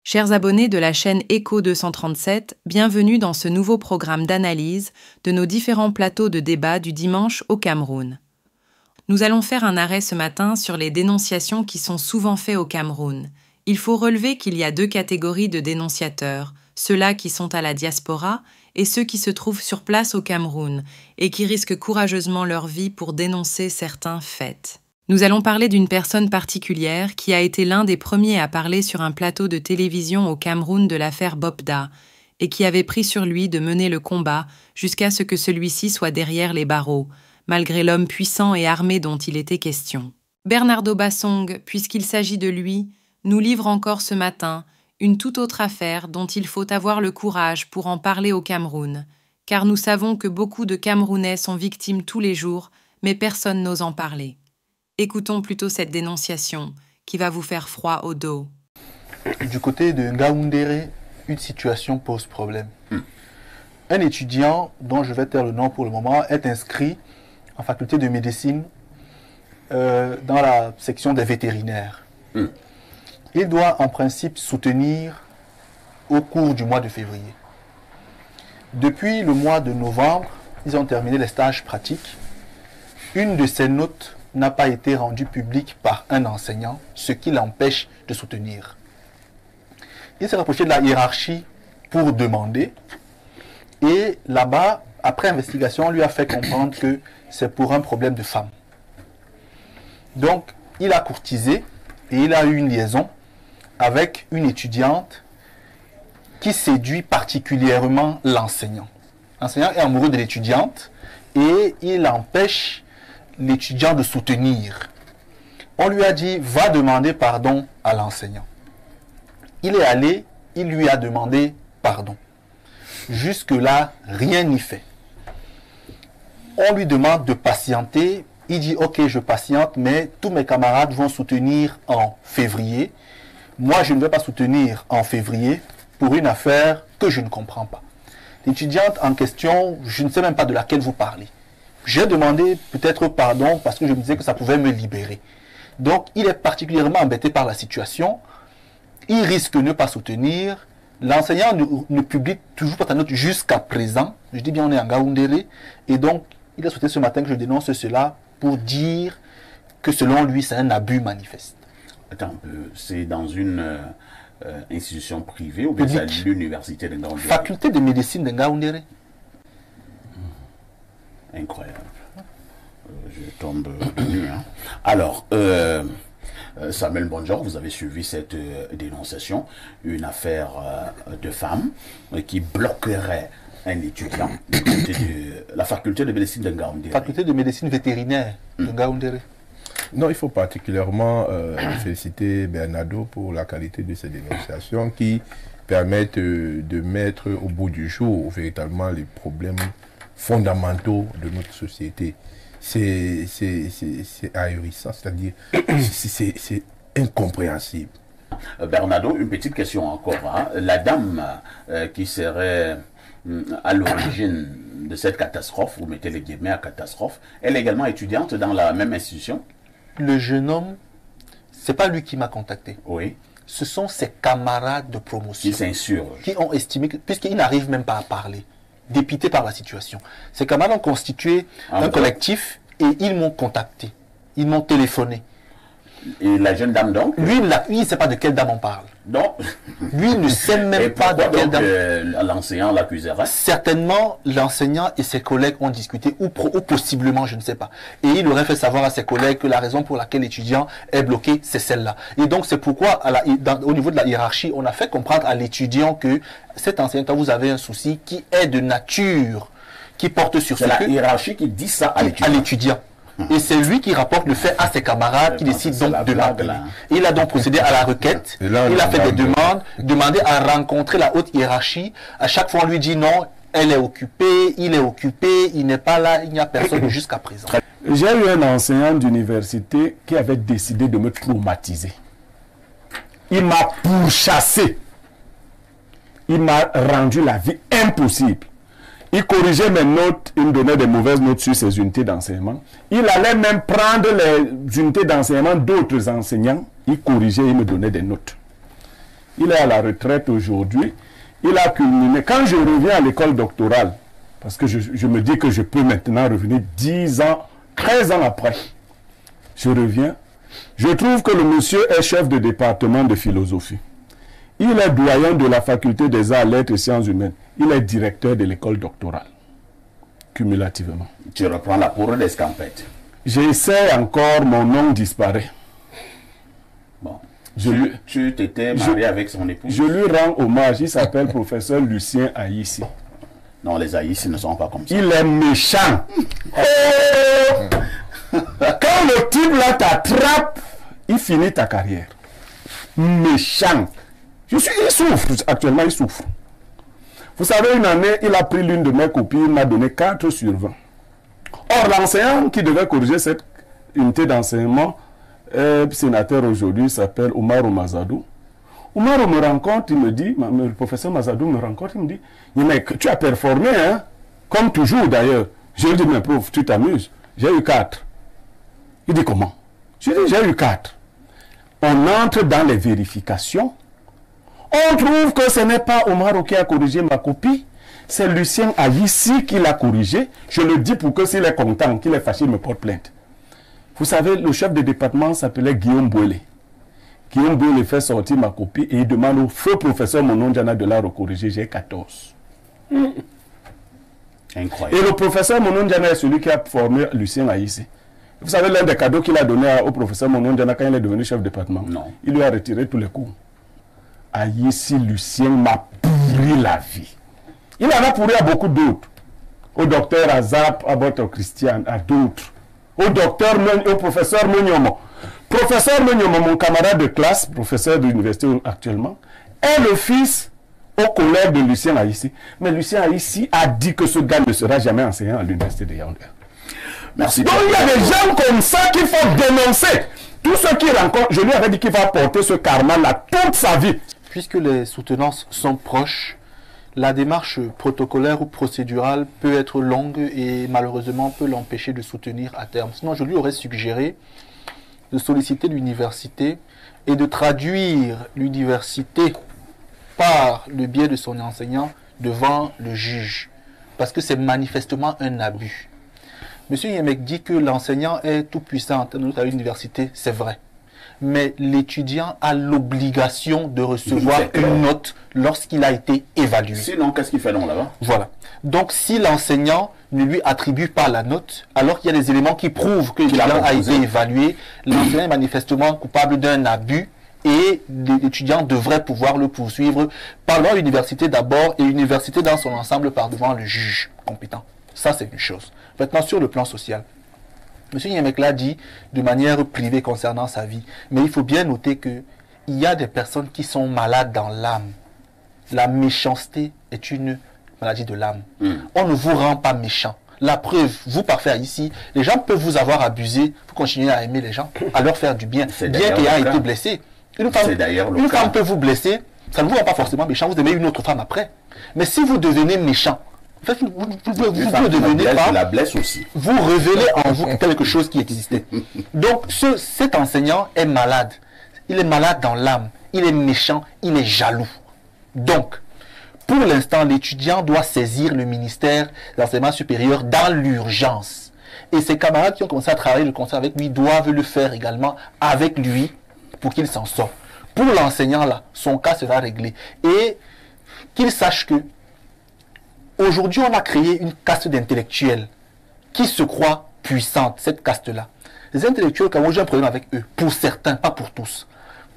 Chers abonnés de la chaîne Echo 237, bienvenue dans ce nouveau programme d'analyse de nos différents plateaux de débat du dimanche au Cameroun. Nous allons faire un arrêt ce matin sur les dénonciations qui sont souvent faites au Cameroun. Il faut relever qu'il y a deux catégories de dénonciateurs, ceux-là qui sont à la diaspora et ceux qui se trouvent sur place au Cameroun et qui risquent courageusement leur vie pour dénoncer certains faits. Nous allons parler d'une personne particulière qui a été l'un des premiers à parler sur un plateau de télévision au Cameroun de l'affaire Bopda et qui avait pris sur lui de mener le combat jusqu'à ce que celui-ci soit derrière les barreaux, malgré l'homme puissant et armé dont il était question. Bernardo Bassong, puisqu'il s'agit de lui, nous livre encore ce matin une toute autre affaire dont il faut avoir le courage pour en parler au Cameroun, car nous savons que beaucoup de Camerounais sont victimes tous les jours, mais personne n'ose en parler. Écoutons plutôt cette dénonciation qui va vous faire froid au dos. Du côté de Ngaoundéré, une situation pose problème. Un étudiant, dont je vais taire le nom pour le moment, est inscrit en faculté de médecine dans la section des vétérinaires. Il doit en principe soutenir au cours du mois de février. Depuis le mois de novembre, ils ont terminé les stages pratiques. Une de ces notes n'a pas été rendu public par un enseignant, ce qui l'empêche de soutenir. Il s'est rapproché de la hiérarchie pour demander, et là-bas, après investigation, on lui a fait comprendre que c'est pour un problème de femme. Donc, il a courtisé et il a eu une liaison avec une étudiante qui séduit particulièrement l'enseignant. L'enseignant est amoureux de l'étudiante et il empêche l'étudiant de soutenir. On lui a dit, va demander pardon à l'enseignant. Il est allé, il lui a demandé pardon. Jusque-là, rien n'y fait. On lui demande de patienter. Il dit, ok, je patiente, mais tous mes camarades vont soutenir en février. Moi, je ne vais pas soutenir en février pour une affaire que je ne comprends pas. L'étudiante en question, je ne sais même pas de laquelle vous parlez. J'ai demandé peut-être pardon parce que je me disais que ça pouvait me libérer. Donc, il est particulièrement embêté par la situation. Il risque de ne pas soutenir. L'enseignant ne publie toujours pas sa note jusqu'à présent. Je dis bien, on est en Ngaoundéré. Et donc, il a souhaité ce matin que je dénonce cela pour dire que selon lui, c'est un abus manifeste. Attends un peu, c'est dans une institution privée ou bien c'est à l'université de Ngaoundéré? Faculté de médecine de Ngaoundéré. Incroyable. Je tombe nu. Hein. Alors, Samuel Bonjour, vous avez suivi cette dénonciation, une affaire de femme qui bloquerait un étudiant de la faculté de médecine de Ngaoundéré. Faculté de médecine vétérinaire de Ngaoundéré. Non, il faut particulièrement féliciter Bernardo pour la qualité de ces dénonciations qui permettent de mettre au bout du jour véritablement les problèmes fondamentaux de notre société. C'est ahurissant, c'est-à-dire c'est incompréhensible. Bernardo, une petite question encore. Hein. La dame qui serait à l'origine de cette catastrophe, vous mettez les guillemets à catastrophe, elle est également étudiante dans la même institution? Le jeune homme, c'est pas lui qui m'a contacté. Oui. Ce sont ses camarades de promotion. Qui s'insurgent. Qui ont estimé que, puisqu'il n'arrive même pas à parler, dépité par la situation. Ces camarades ont constitué un collectif et ils m'ont contacté. Ils m'ont téléphoné. Et la jeune dame donc? Lui, il ne sait pas de quelle dame on parle. Non. Lui, il ne sait même pas de quelle dame. L'enseignant l'accuserait? Certainement, l'enseignant et ses collègues ont discuté, ou possiblement, je ne sais pas. Et il aurait fait savoir à ses collègues que la raison pour laquelle l'étudiant est bloqué, c'est celle-là. Et donc, c'est pourquoi, au niveau de la hiérarchie, on a fait comprendre à l'étudiant que cet enseignant, quand vous avez un souci qui est de nature, qui porte sur c'est la hiérarchie qui dit ça à l'étudiant. Et c'est lui qui rapporte le fait à ses camarades qui décident donc de l'appeler. Il a donc procédé à la requête, il a fait des demandes, demandé à rencontrer la haute hiérarchie. À chaque fois, on lui dit non, elle est occupée, il est occupé, il n'est pas là, il n'y a personne jusqu'à présent. J'ai eu un enseignant d'université qui avait décidé de me traumatiser. Il m'a pourchassé. Il m'a rendu la vie impossible. Il corrigeait mes notes, il me donnait des mauvaises notes sur ses unités d'enseignement. Il allait même prendre les unités d'enseignement d'autres enseignants. Il corrigeait, il me donnait des notes. Il est à la retraite aujourd'hui. Il a culminé. Quand je reviens à l'école doctorale, parce que je me dis que je peux maintenant revenir 10 ans, 13 ans après, je reviens, je trouve que le monsieur est chef de département de philosophie. Il est doyen de la faculté des arts, lettres et sciences humaines. Il est directeur de l'école doctorale, cumulativement. Tu reprends la cour d'escampette. J'essaie encore, mon nom disparaît. Bon. Tu t'étais marié avec son épouse? Je lui rends hommage. Il s'appelle professeur Lucien Aïssi. Non, les Aïssi ne sont pas comme ça. Il est méchant. Oh! Quand le type là t'attrape, il finit ta carrière. Méchant. Il souffre. Actuellement, il souffre. Vous savez, une année, il a pris l'une de mes copies, il m'a donné 4 sur 20. Or, l'enseignant qui devait corriger cette unité d'enseignement, sénateur aujourd'hui, s'appelle Omar Mazadou. Omar me rencontre, il me dit, le professeur Mazadou me rencontre, il me dit, mais tu as performé, hein, comme toujours d'ailleurs. Je lui dis, mais prof, tu t'amuses. J'ai eu 4. Il dit, comment? Je dis, j'ai eu 4. On entre dans les vérifications. On trouve que ce n'est pas Omar qui a corrigé ma copie. C'est Lucien Aïssi qui l'a corrigé. Je le dis pour que s'il est content, qu'il est fâché, il me porte plainte. Vous savez, le chef de département s'appelait Guillaume Bouélé. Guillaume Bouélé fait sortir ma copie et il demande au feu professeur Monondiana de la recorriger. J'ai 14. Incroyable. Et le professeur Monondiana est celui qui a formé Lucien Aïssi. Vous savez, l'un des cadeaux qu'il a donné au professeur Monondiana quand il est devenu chef de département? Non. Il lui a retiré tous les cours. Aïssi Lucien m'a pourri la vie. Il en a pourri à beaucoup d'autres. Au docteur Azap, à votre Christian, à d'autres. Au professeur Monyomo. Professeur Monyomo, mon camarade de classe, professeur de l'université actuellement, est le fils au collège de Lucien Aïssi. Mais Lucien Aïssi a dit que ce gars ne sera jamais enseignant à l'université de Yaoundé. Merci. Donc il y a des gens comme ça qu'il faut dénoncer. Tous ceux qui rencontrent, je lui avais dit qu'il va porter ce karma-là toute sa vie. Puisque les soutenances sont proches, la démarche protocolaire ou procédurale peut être longue et malheureusement peut l'empêcher de soutenir à terme. Sinon, je lui aurais suggéré de solliciter l'université et de traduire l'université par le biais de son enseignant devant le juge. Parce que c'est manifestement un abus. Monsieur Yemek dit que l'enseignant est tout puissant à l'université, c'est vrai. Mais l'étudiant a l'obligation de recevoir une note lorsqu'il a été évalué. Sinon, qu'est-ce qu'il fait donc là-bas? Voilà. Donc, si l'enseignant ne lui attribue pas la note, alors qu'il y a des éléments qui prouvent que l'étudiant a été évalué, l'enseignant est manifestement coupable d'un abus et l'étudiant devrait pouvoir le poursuivre par l'université d'abord et l'université dans son ensemble par devant le juge compétent. Ça, c'est une chose. Maintenant, sur le plan social, M. Yemek l'a dit de manière privée concernant sa vie. Mais il faut bien noter qu'il y a des personnes qui sont malades dans l'âme. La méchanceté est une maladie de l'âme. On ne vous rend pas méchant. La preuve, vous parfait ici, les gens peuvent vous avoir abusé, vous continuez à aimer les gens, à leur faire du bien, bien qu'ayant été blessé. Une femme peut vous blesser, ça ne vous rend pas forcément méchant, vous aimez une autre femme après. Mais si vous devenez méchant, en fait, vous ne devenez pas, la blesse aussi. Vous révélez en vous quelque chose qui existait. Donc, cet enseignant est malade. Il est malade dans l'âme. Il est méchant. Il est jaloux. Donc, pour l'instant, l'étudiant doit saisir le ministère de l'enseignement supérieur dans l'urgence. Et ses camarades qui ont commencé à travailler le concert avec lui doivent le faire également avec lui pour qu'il s'en sorte. Pour l'enseignant, là, son cas sera réglé. Et qu'il sache que aujourd'hui, on a créé une caste d'intellectuels qui se croient puissante, cette caste-là. Les intellectuels, quand j'ai un problème avec eux, pour certains, pas pour tous.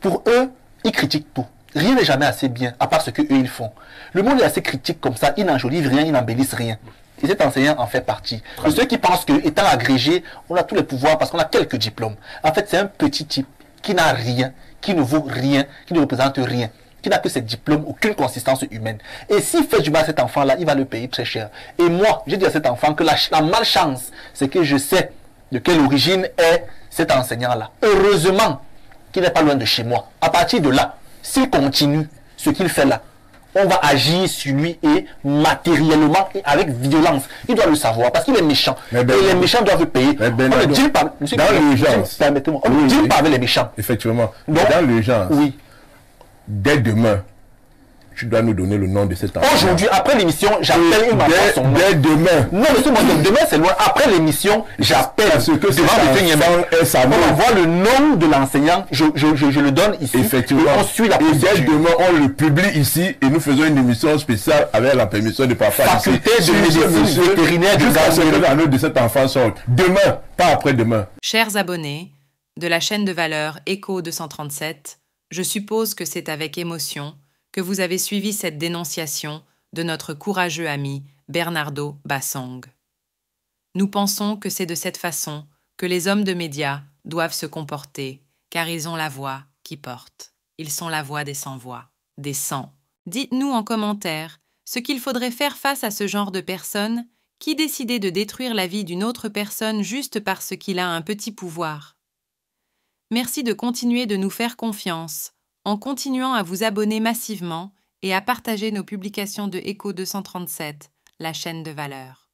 Pour eux, ils critiquent tout. Rien n'est jamais assez bien, à part ce qu'eux, ils font. Le monde est assez critique comme ça, ils n'enjolivent rien, ils n'embellissent rien. Et cet enseignant en fait partie. De ceux qui pensent qu'étant agrégé, on a tous les pouvoirs parce qu'on a quelques diplômes. En fait, c'est un petit type qui n'a rien, qui ne vaut rien, qui ne représente rien, qui n'a que ses diplômes, aucune consistance humaine. Et s'il fait du mal à cet enfant-là, il va le payer très cher. Et moi, j'ai dit à cet enfant que la malchance, c'est que je sais de quelle origine est cet enseignant-là. Heureusement qu'il n'est pas loin de chez moi. À partir de là, s'il continue ce qu'il fait là, on va agir sur lui et matériellement et avec violence. Il doit le savoir parce qu'il est méchant. Et les méchants doivent payer. On ne dit pas. Dans l'urgence. Permettez-moi. On ne dit pas avec les méchants. Effectivement. Donc, dans l'urgence. Oui. dès demain, tu dois nous donner le nom de cet enfant. Aujourd'hui, après l'émission, j'appelle et m'apprends son nom. Dès demain. Non, mais demain, c'est loin. Après l'émission, j'appelle. Parce que devant c'est ça. On envoie le nom de l'enseignant, je le donne ici. Effectivement. Et on suit la Et procédure. dès demain, on le publie ici et nous faisons une émission spéciale avec la permission de papa. Faculté ici. de médecine vétérinaire jusqu'à ce que la note de cet enfant sorte. Demain, pas après-demain. Chers abonnés de la chaîne de valeur Écho 237, je suppose que c'est avec émotion que vous avez suivi cette dénonciation de notre courageux ami Bernardo Bassong. Nous pensons que c'est de cette façon que les hommes de médias doivent se comporter, car ils ont la voix qui porte. Ils sont la voix des sans-voix, des sans. Dites-nous en commentaire ce qu'il faudrait faire face à ce genre de personne qui décidait de détruire la vie d'une autre personne juste parce qu'il a un petit pouvoir. Merci de continuer de nous faire confiance en continuant à vous abonner massivement et à partager nos publications de Écho 237, la chaîne de valeur.